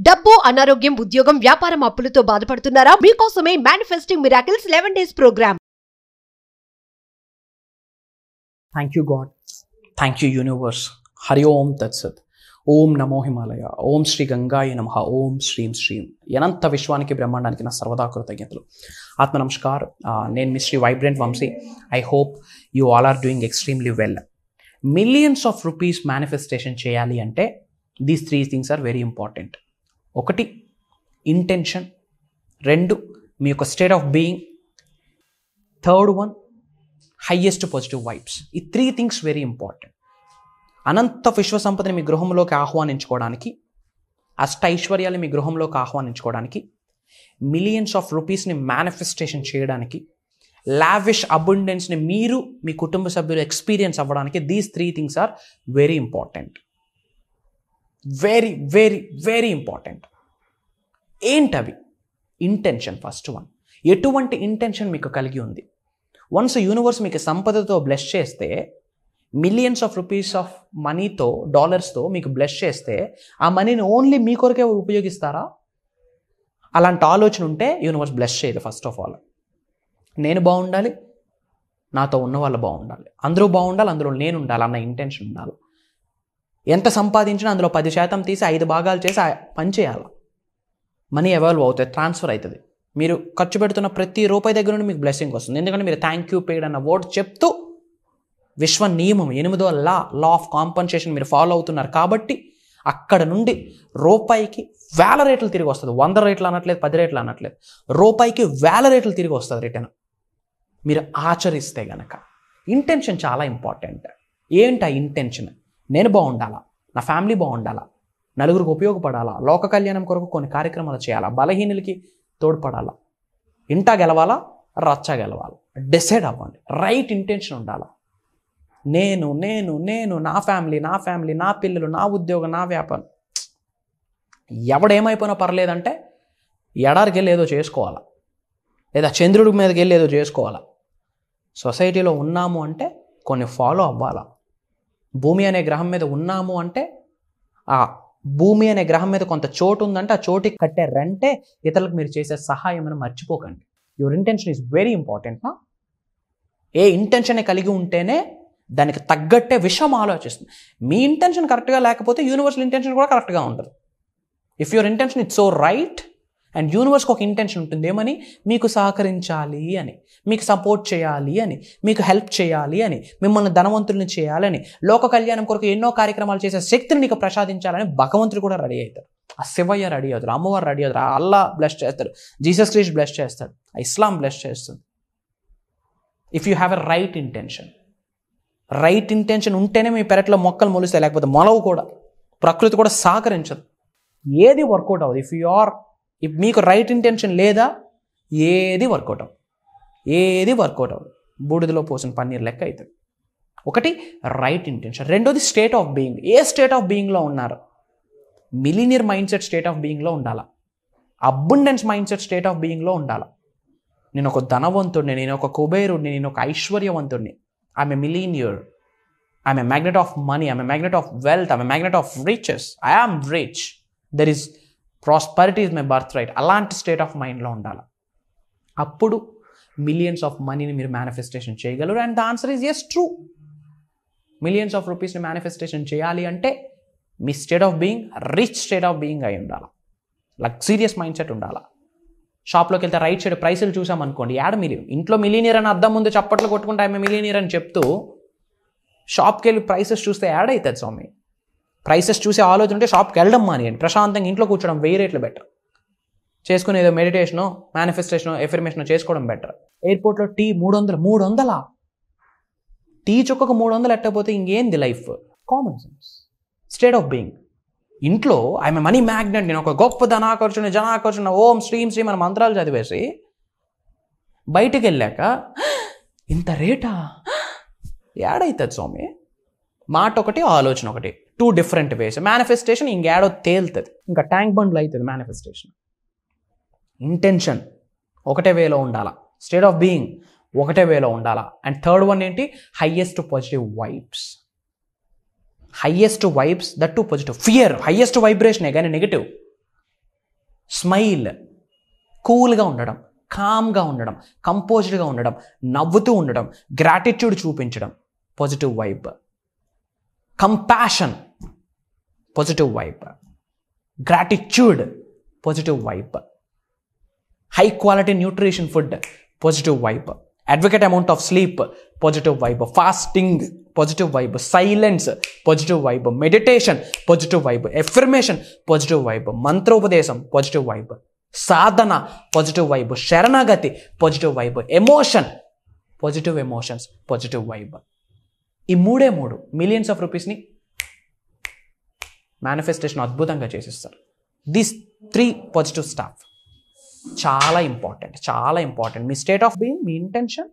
డబ్బు, అనారోగ్యం, ఉద్యోగం, వ్యాపారం, అప్పులతో బాధపడుతున్నారా? మీకోసమే manifesting miracles 11 days programme. Thank you God, thank you universe. Hari ఓం తత్సత్. ఓం నమో హిమాలయ. ఓం శ్రీ గంగాయ నమః. ఓం శ్రీం శ్రీం. అనంత విశ్వానికి బ్రహ్మాండానికి నా సర్వదా కృతజ్ఞతలు. ఆత్మ నమస్కార్. నేను మీ Shri vibrant Vamshi. I hope you all are doing extremely well. Millions of rupees manifestation చేయాలి అంటే these 3 things are very important. 1 intention, 2 మీ యొక్క state of being, 3rd one highest positive vibes. ఈ 3 things వెరీ ఇంపార్టెంట్. అనంత విశ్వ సంపదని మీ గృహంలోకి ఆహ్వానించుకోవడానికి, అష్టైశ్వర్యాలు మీ గృహంలోకి ఆహ్వానించుకోవడానికి, మిలియన్స్ ఆఫ్ రూపీస్ని మేనిఫెస్టేషన్ చేయడానికి, లావిష్ అబుండెన్స్ని మీరు మీ కుటుంబ సభ్యులు ఎక్స్పీరియన్స్ అవ్వడానికి these 3 things are very important. Very very very important. ఏంటవి? ఇంటెన్షన్. ఫస్ట్ వన్, ఎటువంటి ఇంటెన్షన్ మీకు కలిగి ఉంది? వన్స్ యూనివర్స్ మీకు సంపదతో బ్లెస్ చేస్తే, మిలియన్స్ ఆఫ్ రూపీస్ ఆఫ్ మనీతో, డాలర్స్తో మీకు బ్లెస్ చేస్తే, ఆ మనీని ఓన్లీ మీ కొరకే ఉపయోగిస్తారా? అలాంటి ఆలోచన ఉంటే యూనివర్స్ బ్లెస్ చేయదు. ఫస్ట్ ఆఫ్ ఆల్ నేను బాగుండాలి, నాతో ఉన్న వాళ్ళు బాగుండాలి, అందరూ బాగుండాలి, అందులో నేను ఉండాలి అన్న ఇంటెన్షన్ ఉండాలి. ఎంత సంపాదించినా అందులో 10% తీసి 5 భాగాలు చేసి పని చేయాలి. మనీ ఎవాల్వ్ అవుతుంది, ట్రాన్స్ఫర్ అవుతుంది. మీరు ఖర్చు పెడుతున్న ప్రతి రూపాయి దగ్గర నుండి మీకు బ్లెస్సింగ్ వస్తుంది. ఎందుకంటే మీరు థ్యాంక్ యూ పేడ్ అన్న వర్డ్ చెప్తూ విశ్వ నియమం 8వ లా ఆఫ్ కాంపన్సేషన్ మీరు ఫాలో అవుతున్నారు. కాబట్టి అక్కడ నుండి రూపాయికి వేల రేట్లు తిరిగి వస్తుంది. 100 రేట్లు అనట్లేదు, 10 రేట్లు అనట్లేదు, రూపాయికి వేల రేట్లు తిరిగి వస్తుంది రిటర్న్ మీరు ఆచరిస్తే గనక. ఇంటెన్షన్ చాలా ఇంపార్టెంట్. ఏంటి ఆ ఇంటెన్షన్? నేను బాగుండాలా, నా ఫ్యామిలీ బాగుండాలా, నలుగురికి ఉపయోగపడాలా, లోక కళ్యాణం కొరకు కొన్ని కార్యక్రమాలు చేయాలా, బలహీనులకి తోడ్పడాలా, ఇంటా గెలవాలా, రచ్చ గెలవాలా, డిసైడ్ అవ్వండి. రైట్ ఇంటెన్షన్ ఉండాలా. నేను నేను నేను నా ఫ్యామిలీ, నా పిల్లలు, నా ఉద్యోగం, నా వ్యాపారం, ఎవడేమైపోయినా పర్లేదంటే ఎడారికి వెళ్ళి ఏదో చేసుకోవాలా, లేదా చంద్రుడి మీదకి వెళ్ళి ఏదో చేసుకోవాలా. సొసైటీలో ఉన్నాము అంటే కొన్ని ఫాలో అవ్వాలా. భూమి అనే గ్రహం మీద ఉన్నాము అంటే ఆ భూమి అనే గ్రహం మీద కొంత చోటు ఉందంటే ఆ చోటుకి కట్టే రెంటే ఇతరులకు మీరు చేసే సహాయం అని మర్చిపోకండి. Your intention is very important. A intention కలిగి ఉంటేనే దానికి తగ్గట్టే విషయం ఆలోచిస్తుంది. మీ ఇంటెన్షన్ కరెక్ట్గా లేకపోతే యూనివర్సల్ ఇంటెన్షన్ కూడా కరెక్ట్గా ఉంటుంది. If your intention it's so right and యూనివర్స్కి ఒక ఇంటెన్షన్ ఉంటుంది, ఏమని? మీకు సహకరించాలి అని, మీకు సపోర్ట్ చేయాలి అని, మీకు హెల్ప్ చేయాలి అని, మిమ్మల్ని ధనవంతుల్ని చేయాలని, లోక కళ్యాణం కొరకు ఎన్నో కార్యక్రమాలు చేసే శక్తిని నీకు ప్రసాదించాలని భగవంతుడు కూడా రెడీ అవుతారు. ఆ శివయ్య రెడీ అవుతారు, అమ్మవారు రెడీ అవుతారు, ఆ అల్లా బ్లెస్ చేస్తాడు, జీసస్ క్రైస్ట్ బ్లెస్ చేస్తాడు, ఆ ఇస్లాం బ్లెస్ చేస్తుంది. If you have a right intention. Right intention ఉంటేనే మీ పెరట్లో మొక్కలు మొలుస్తాయి, లేకపోతే మొలవు కూడా, ప్రకృతి కూడా సహకరించదు, ఏది వర్కౌట్ అవ్వదు. ఇఫ్ మీకు రైట్ ఇంటెన్షన్ లేదా ఏది వర్కౌట్ అవ్వదు. బూడిదలో పోసిన పన్నీర్ లెక్క అవుతుంది. 1 రైట్ ఇంటెన్షన్. 2ది స్టేట్ ఆఫ్ బీయింగ్. ఏ స్టేట్ ఆఫ్ బీయింగ్లో ఉన్నారు? Millionaire mind set state of బీయింగ్లో ఉండాలా, abundance mind set state of బీయింగ్లో ఉండాలా. నేను ఒక ధనవంతుడిని, నేను ఒక కుబేరుడిని, నేను ఒక ఐశ్వర్యవంతుడిని. I'm a millionaire, I'm a magnet of money, I'm a magnet of wealth, I'm a magnet of riches, I'm rich, there is prosperity is my birth right. అలాంటి స్టేట్ ఆఫ్ మైండ్లో ఉండాలి. అప్పుడు మిలియన్స్ ఆఫ్ మనీని మీరు manifestation చేయగలరు. And the answer is yes, true. Millions of రూపీస్ని manifestation చేయాలి అంటే మీ state of being rich state of being అయి ఉండాలి, లగ్జీరియస్ మైండ్ సెట్ ఉండాలి. షాప్లోకి వెళ్తే రైట్ సైడ్ ప్రైసులు చూసామనుకోండి, మీరు ఇంట్లో మిలీనియర్ అని అద్దం ముందు చప్పట్లు కొట్టుకుంటే ఆమె మిలీనియర్ అని చెప్తూ షాప్కి వెళ్ళి ప్రైసెస్ చూస్తే యాడ్ అవుతుంది స్వామి. ప్రైసెస్ చూసే ఆలోచన ఉంటే షాప్కి వెళ్ళడం మానేయండి, ప్రశాంతంగా ఇంట్లో కూర్చోవడం 1000 రేట్లు బెటర్. చేసుకుని ఏదో మెడిటేషనో, మేనిఫెస్టేషనో, ఎఫర్మేషనో చేసుకోవడం బెటర్. ఎయిర్పోర్ట్లో టీ 300 టీ చుక్కకు 300 ఎట్టకపోతే ఇంకేంది life? Common sense. State of being. ఇంట్లో ఐఎమ్ మనీ మ్యాగ్నెట్, నేను ఒక గొప్ప జనాకర్షణ ఓం శ్రీం శ్రీం మన మంత్రాలు చదివేసి బయటికి వెళ్ళాక ఇంత రేటా యాడ్ అవుతుంది స్వామి. మాట ఒకటి, ఆలోచన ఒకటి, 2 different ways. మేనిఫెస్టేషన్ ఇంకేడో తేలుతుంది, ఇంకా ట్యాంక్ బండ్లు అవుతుంది మేనిఫెస్టేషన్. ఇంటెన్షన్ ఒకటే వేలో ఉండాలా, స్టేట్ ఆఫ్ బీయింగ్ ఒకటే వేలో ఉండాలా. అండ్ 3rd one ఏంటి? Highest positive vibes. Highest vibes, that to positive. Fear highest వైబ్రేషనే కానీ నెగిటివ్. స్మైల్, కూల్గా ఉండడం, కామ్గా ఉండడం, కంపోజ్డ్గా ఉండడం, నవ్వుతూ ఉండడం, గ్రాటిట్యూడ్ చూపించడం, positive vibe. Compassion, positive vibe. Gratitude, positive vibe. High quality nutrition food, positive vibe. Advocate amount of sleep, positive vibe. Fasting, positive vibe. Silence, positive vibe. Meditation, positive vibe. Affirmation, positive vibe. మంత్రోపదేశం, positive vibe. సాధన, positive vibe. శరణాగతి, positive vibe. Emotion, positive emotions, positive vibe. ఈ మూడే మూడు millions of రూపీస్ని manifestation అద్భుతంగా చేసిస్తారు. This 3 positive staff చాలా important, చాలా important. Me state of being, me intention,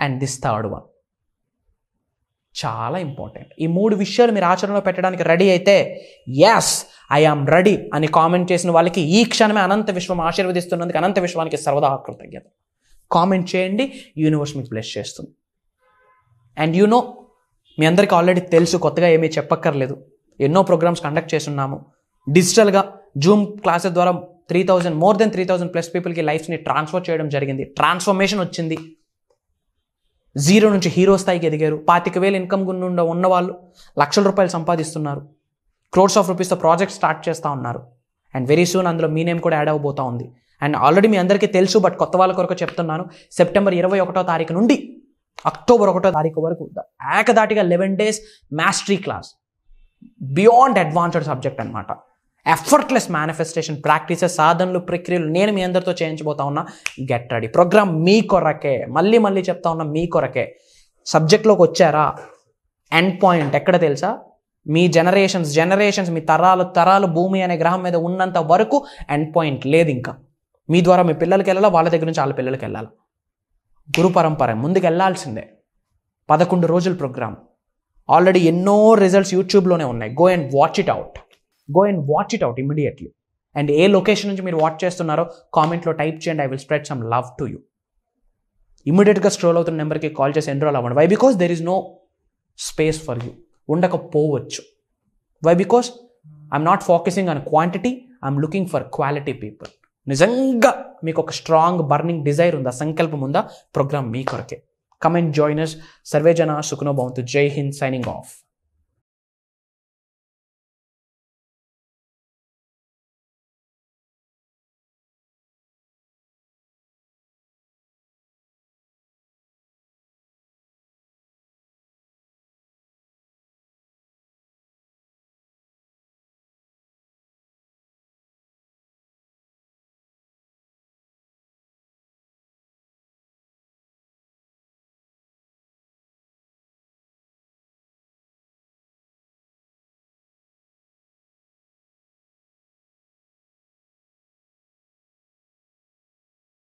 and this third one చాలా ఇంపార్టెంట్. ఈ 3 విషయాలు మీరు ఆచరణలో పెట్టడానికి రెడీ అయితే, ఎస్ ఐ ఆమ్ రెడీ అని కామెంట్ చేసిన వాళ్ళకి ఈ క్షణమే అనంత విశ్వం ఆశీర్వదిస్తున్నందుకు అనంత విశ్వానికి సర్వదా కృతజ్ఞత. కామెంట్ చేయండి, యూనివర్స్ మీకు బ్లెస్ చేస్తుంది. అండ్ మీ అందరికీ ఆల్రెడీ తెలుసు, కొత్తగా ఏమీ చెప్పక్కర్లేదు. ఎన్నో ప్రోగ్రామ్స్ కండక్ట్ చేస్తున్నాము డిజిటల్గా. జూమ్ క్లాసెస్ ద్వారా మోర్ దెన్ 3,000+ పీపుల్కి లైఫ్ని ట్రాన్స్ఫర్ చేయడం జరిగింది. ట్రాన్స్ఫర్మేషన్ వచ్చింది. 0 నుంచి హీరో స్థాయికి ఎదిగారు. 25,000 ఇన్కమ్ ఉన్న వాళ్ళు లక్షల రూపాయలు సంపాదిస్తున్నారు. క్రోర్స్ ఆఫ్ రూపీస్తో ప్రాజెక్ట్ స్టార్ట్ చేస్తూ ఉన్నారు. అండ్ వెరీ సూన్ అందులో మీ నేమ్ కూడా యాడ్ అవ్వబోతూ ఉంది. అండ్ ఆల్రెడీ మీ అందరికీ తెలుసు, బట్ కొత్త వాళ్ళ కొరకు చెప్తున్నాను. సెప్టెంబర్ 21వ తారీఖు నుండి అక్టోబర్ 1వ తారీఖు వరకు ఏకదాటిగా 11 days mastery class, beyond advanced subject అనమాట. ఎఫర్ట్లెస్ మేనిఫెస్టేషన్ ప్రాక్టీసెస్, సాధనలు, ప్రక్రియలు నేను మీ అందరితో చేయించబోతా ఉన్నా. Get ready. ప్రోగ్రామ్ మీ కొరకే, మళ్ళీ చెప్తా ఉన్నా, మీ కొరకే. సబ్జెక్ట్లోకి వచ్చారా, ఎండ్ పాయింట్ ఎక్కడ తెలుసా? మీ జనరేషన్స్ మీ తరాలు భూమి అనే గ్రహం మీద ఉన్నంత వరకు ఎండ్ పాయింట్ లేదు. ఇంకా మీ ద్వారా మీ పిల్లలకి వెళ్ళాలా, వాళ్ళ దగ్గర నుంచి వాళ్ళ పిల్లలకి వెళ్ళాలి. గురు పరంపర ముందుకు వెళ్ళాల్సిందే. 11 రోజుల ప్రోగ్రామ్. ఆల్రెడీ ఎన్నో రిజల్ట్స్ యూట్యూబ్లోనే ఉన్నాయి. Go and watch it out immediately. And ఏ లొకేషన్ నుంచి మీరు వాచ్ చేస్తున్నారో కామెంట్లో టైప్ చేయండి. I will spread some love to you. ఇమీడియట్గా స్క్రోల్ అవుతున్న నెంబర్కి కాల్ చేసి ఎన్రోల్ అవ్వండి. Why? Because there is no space for you. ఉండకపోవచ్చు. Why? Because I'm not focusing on quantity, I'm looking for quality people. నిజంగా మీకు ఒక స్ట్రాంగ్ బర్నింగ్ డిజైర్ ఉందా, సంకల్పం ఉందా, ప్రోగ్రామ్ మీ కొరకే. Come and join us. Survey జన సుఖనో భవంతు. జై హింద్. Signing off.